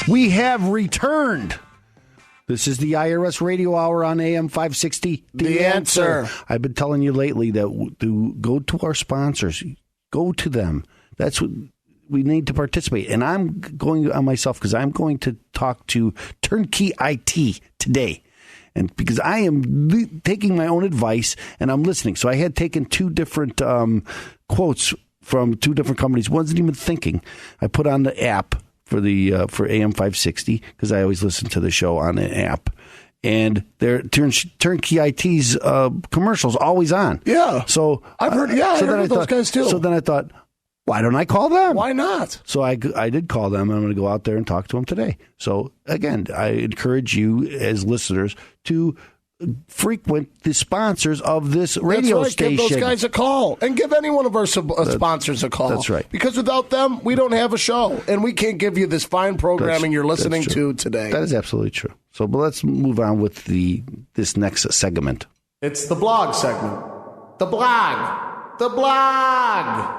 We have returned. This is the IRS Radio Hour on AM 560. The answer. I've been telling you lately that to go to our sponsors. Go to them. That's what we need to participate. And I'm going on myself because I'm going to talk to Turnkey IT today. And because I am taking my own advice and I'm listening. So I had taken two different quotes from two different companies. Wasn't even thinking. I put on the app for AM 560 because I always listen to the show on the app. And their Turnkey IT's commercials always on. Yeah. So I've heard. Yeah, I heard those guys too. So then I thought, why don't I call them? Why not? So I did call them. I'm going to go out there and talk to them today. So again, I encourage you as listeners to frequent the sponsors of this radio station. Give those guys a call and give any one of our sponsors a call. That's right. Because without them, we don't have a show, and we can't give you this fine programming you're listening to today. That is absolutely true. So, but let's move on with this next segment. It's the blog segment. The blog. The blog.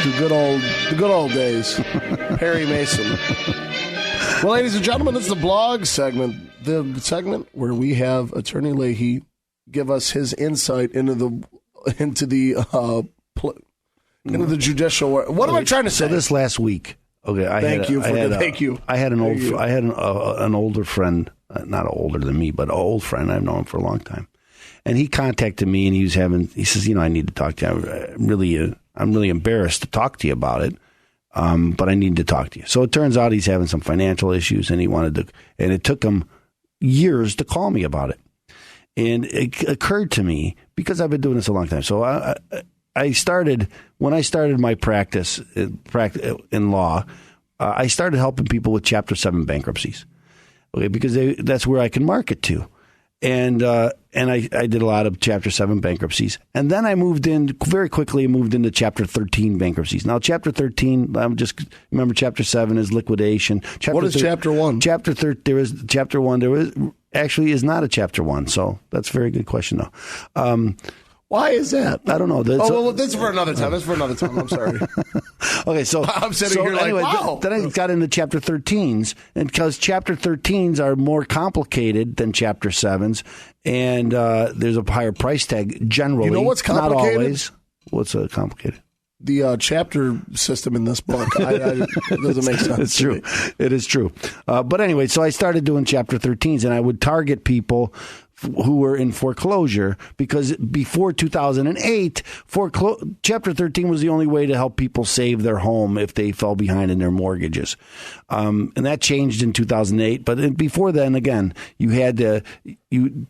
The good old days. Perry Mason. Well, ladies and gentlemen, it's the blog segment. The segment where we have Attorney Leahy give us his insight into the judicial world. What am I trying to say? So this last week, okay, I had an older friend, not older than me, but an old friend. I've known him for a long time, and he contacted me, and he says, I need to talk to you. I'm really embarrassed to talk to you about it, but I need to talk to you. So it turns out he's having some financial issues, and and it took him years to call me about it. And it occurred to me, because I've been doing this a long time. So when I started my practice in law, I started helping people with Chapter 7 bankruptcies, okay, because that's where I can market to. And I did a lot of Chapter 7 bankruptcies. And then I moved into Chapter 13 bankruptcies. Now, Chapter 13, remember Chapter 7 is liquidation. What is Chapter 1? There is Chapter 1. There is not a Chapter 1. So that's a very good question, though. Why is that? I don't know. This is for another time. I'm sorry. Okay, so I'm sitting here anyway, wow. Then I got into Chapter 13s, and because Chapter 13s are more complicated than Chapter 7s, and there's a higher price tag generally. You know what's complicated? Not always. What's complicated? The chapter system in this book. It doesn't make sense. It's true. It is true. But anyway, so I started doing Chapter 13s, and I would target people who were in foreclosure, because before 2008, Chapter 13 was the only way to help people save their home if they fell behind in their mortgages. And that changed in 2008. But before then, again,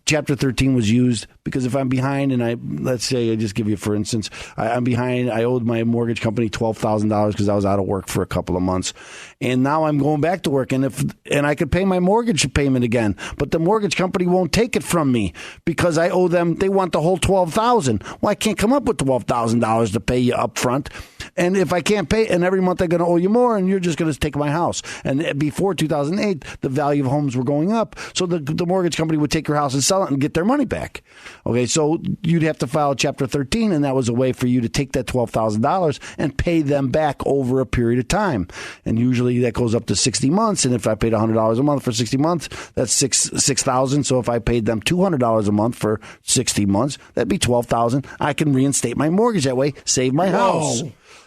Chapter 13 was used because if I'm behind and let's say, I just give you, for instance, I'm behind, I owed my mortgage company $12,000 because I was out of work for a couple of months. And now I'm going back to work, and I could pay my mortgage payment again, but the mortgage company won't take it from me because I owe them. They want the whole $12,000. Well, I can't come up with $12,000 to pay you up front. And if I can't pay, and every month I'm going to owe you more, and you're just going to take my house. And before 2008, the value of homes were going up, so the mortgage company would take your house and sell it and get their money back. Okay, so you'd have to file Chapter 13, and that was a way for you to take that $12,000 and pay them back over a period of time. And usually that goes up to 60 months. And if I paid $100 a month for 60 months, that's $6,000. So if I paid them $200 a month for 60 months, that'd be $12,000. I can reinstate my mortgage that way, save my house.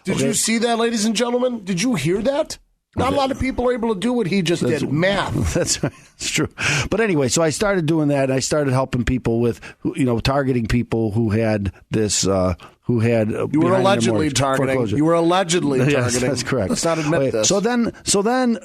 Did you see that, ladies and gentlemen? Did you hear that? Not a lot of people are able to do what he just did. Math. That's right. It's true. But anyway, so I started doing that, and I started helping people with, targeting people who had this, You were allegedly targeting. Yes, that's correct. Let's not admit this. So then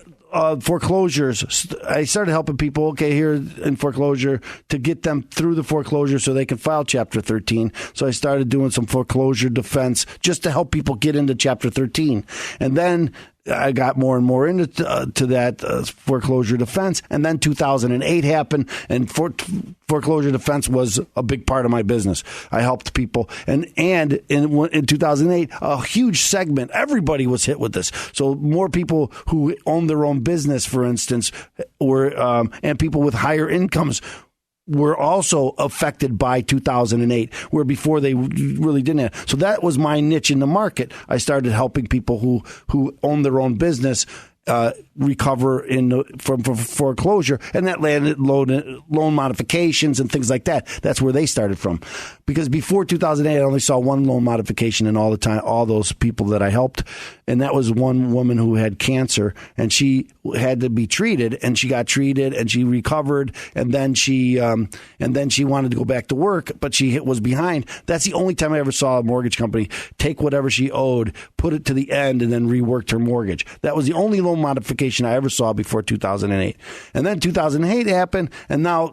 foreclosures, I started helping people, here in foreclosure, to get them through the foreclosure so they can file Chapter 13. So I started doing some foreclosure defense just to help people get into Chapter 13. And then I got more and more into that foreclosure defense. And then 2008 happened, and foreclosure defense was a big part of my business. I helped people. And in 2008, a huge segment, everybody was hit with this. So more people who own their own business, for instance, and people with higher incomes were also affected by 2008, where before they really didn't have. So that was my niche in the market. I started helping people who own their own business recover from foreclosure, and that landed loan modifications and things like that. That's where they started from. Because before 2008, I only saw one loan modification in all those people that I helped, and that was one woman who had cancer, and she had to be treated, and she got treated, and she recovered, and then she wanted to go back to work, but she was behind. That's the only time I ever saw a mortgage company take whatever she owed, put it to the end, and then reworked her mortgage. That was the only loan modification I ever saw before 2008. And then 2008 happened, and now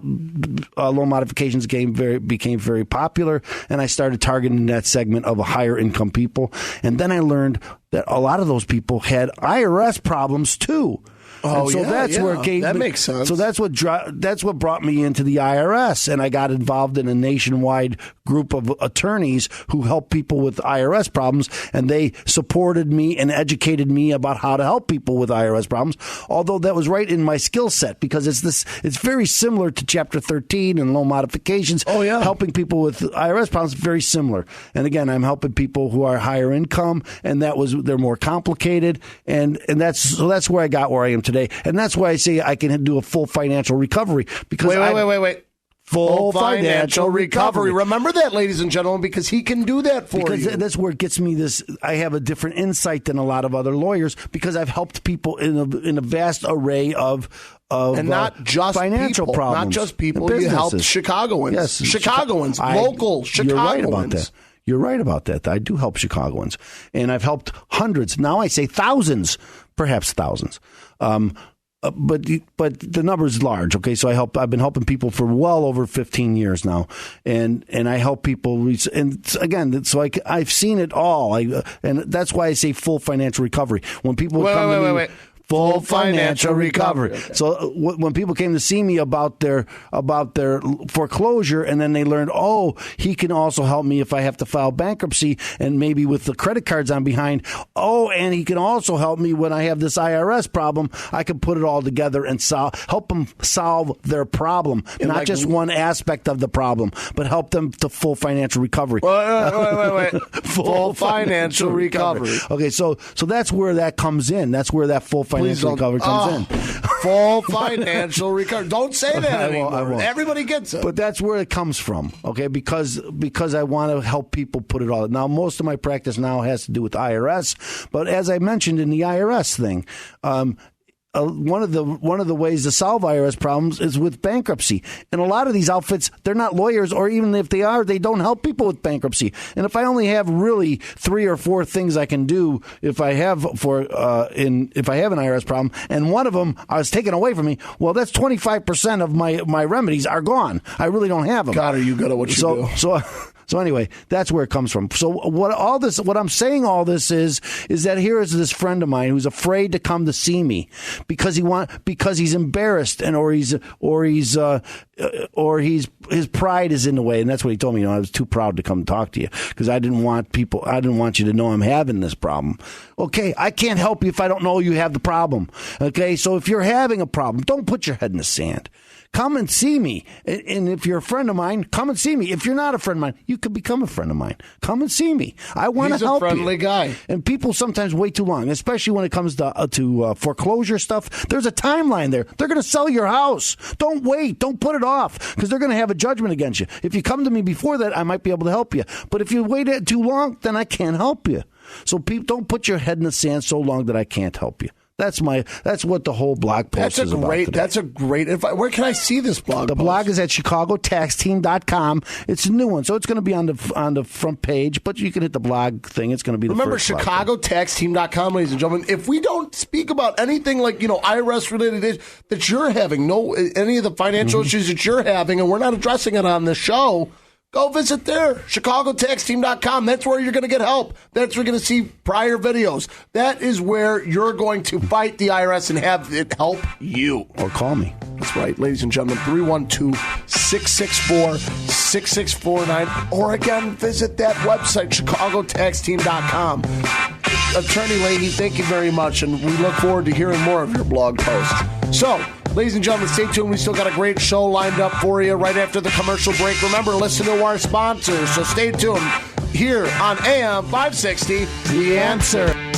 loan modifications became very popular, and I started targeting that segment of higher income people. And then I learned that a lot of those people had IRS problems too. Oh, and so that's where it gave that me, makes sense. So that's what brought me into the IRS, and I got involved in a nationwide group of attorneys who help people with IRS problems, and they supported me and educated me about how to help people with IRS problems. Although that was right in my skill set, because it's very similar to Chapter 13 and loan modifications. Oh yeah, helping people with IRS problems very similar. And again, I'm helping people who are higher income, and they're more complicated, and that's where I got where I am today. And that's why I say I can do a full financial recovery. Because wait. Full financial recovery. Remember that, ladies and gentlemen, because he can do that for you. Because that's where it gets me this. I have a different insight than a lot of other lawyers, because I've helped people in a vast array of and not just financial people, problems. Not just people. You helped Chicagoans. Yes, Chicagoans, local Chicagoans. You're right about that. You're right about that. I do help Chicagoans, and I've helped hundreds. Now I say thousands, perhaps thousands. But the number is large. Okay, so I've been helping people for well over 15 years now, and I help people. And again, so I've seen it all. And that's why I say full financial recovery. When people wait. Full financial recovery. Okay. So when people came to see me about their foreclosure, and then they learned, he can also help me if I have to file bankruptcy, and maybe with the credit cards I'm behind. And he can also help me when I have this IRS problem. I can put it all together and help them solve their problem, and not just one aspect of the problem, but help them to full financial recovery. Wait. Full financial recovery. Okay, so that's where that comes in. That's where that full financial recovery comes in. Full financial recovery. Don't say that anymore. I won't. Everybody gets it. But that's where it comes from, okay? Because I want to help people put it all. Now, most of my practice now has to do with IRS, but as I mentioned in the IRS thing, one of the ways to solve IRS problems is with bankruptcy. And a lot of these outfits, they're not lawyers, or even if they are, they don't help people with bankruptcy. And if I only have really 3 or 4 things I can do if I have an IRS problem, and one of them is taken away from me, well, that's 25% of my remedies are gone. I really don't have them. God, are you good at what you do? So anyway, that's where it comes from. So what I'm saying all this is that here is this friend of mine who's afraid to come to see me because he's embarrassed, and or his pride is in the way, and that's what he told me. I was too proud to come talk to you because I didn't want you to know I'm having this problem. Okay, I can't help you if I don't know you have the problem. Okay, so if you're having a problem, don't put your head in the sand. Come and see me. And if you're a friend of mine, come and see me. If you're not a friend of mine, you could become a friend of mine. Come and see me. I want to help you. He's a friendly guy. And people sometimes wait too long, especially when it comes to foreclosure stuff. There's a timeline there. They're going to sell your house. Don't wait. Don't put it off, because they're going to have a judgment against you. If you come to me before that, I might be able to help you. But if you wait too long, then I can't help you. So don't put your head in the sand so long that I can't help you. That's what the whole blog post is about today. That's a great advice. Where can I see this blog post? The blog is at chicagotaxteam.com. It's a new one, so it's going to be on the front page, but you can hit the blog thing. It's going to be the first blog. Remember, chicagotaxteam.com, ladies and gentlemen. If we don't speak about anything like, IRS-related that you're having, any of the financial issues that you're having, and we're not addressing it on the show, go visit there, chicagotaxteam.com. That's where you're going to get help. That's where you're going to see prior videos. That is where you're going to fight the IRS and have it help you. Or call me. That's right, ladies and gentlemen, 312-664-6649. Or again, visit that website, chicagotaxteam.com. Attorney Leahy, thank you very much, and we look forward to hearing more of your blog posts. So, Ladies and gentlemen, stay tuned. We still got a great show lined up for you right after the commercial break. Remember, listen to our sponsors, so stay tuned here on AM 560, The Answer.